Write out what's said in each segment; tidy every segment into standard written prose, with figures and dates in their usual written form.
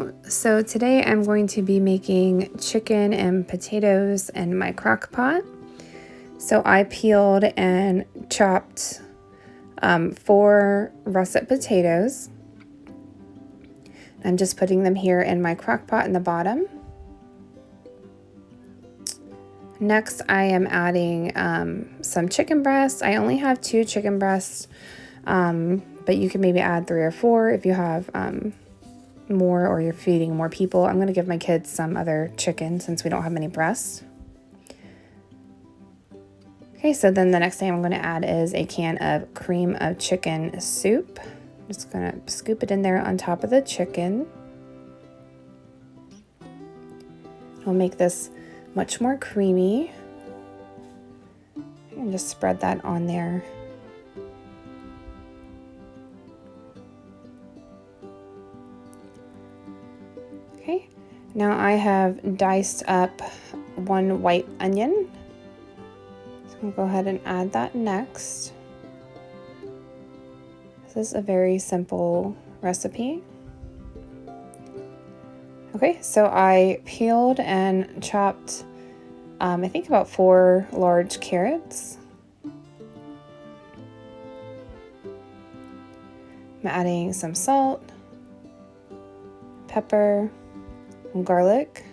Hello, so today I'm going to be making chicken and potatoes in my crock pot. So I peeled and chopped 4 russet potatoes. I'm just putting them here in my crock pot in the bottom. Next I am adding some chicken breasts. I only have 2 chicken breasts, but you can maybe add 3 or 4 if you have more or you're feeding more people. I'm going to give my kids some other chicken since we don't have many breasts. Okay, so then the next thing I'm going to add is a can of cream of chicken soup. I'm just going to scoop it in there on top of the chicken. I'll make this much more creamy. And just spread that on there. Okay, now I have diced up 1 white onion. So I'm going to go ahead and add that next. This is a very simple recipe. Okay, so I peeled and chopped, I think about 4 large carrots. I'm adding some salt, pepper, and garlic.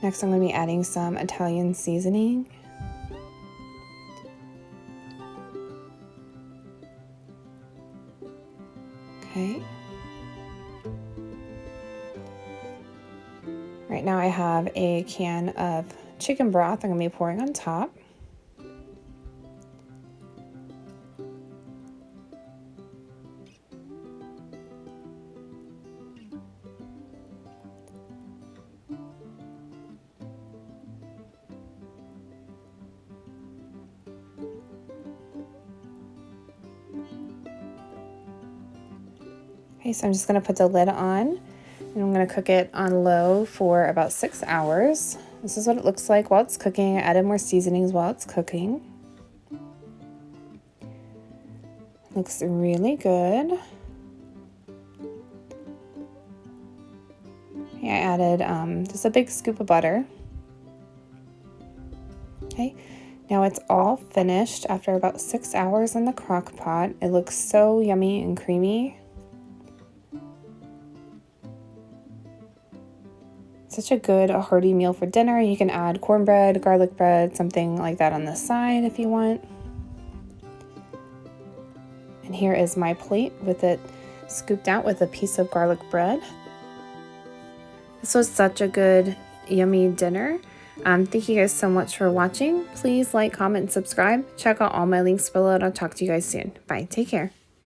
Next, I'm going to be adding some Italian seasoning. Okay. Right now I have a can of chicken broth I'm going to be pouring on top. Okay, so I'm just going to put the lid on and I'm going to cook it on low for about 6 hours. This is what it looks like while it's cooking. I added more seasonings while it's cooking. Looks really good. Okay, I added just a big scoop of butter. Okay, now it's all finished after about 6 hours in the crock pot. It looks so yummy and creamy. Such a good hearty meal for dinner. You can add cornbread, garlic bread, something like that on the side if you want. And here is my plate with it scooped out with a piece of garlic bread. This was such a good, yummy dinner. Thank you guys so much for watching. Please like, comment, and subscribe. Check out all my links below and I'll talk to you guys soon. Bye. Take care.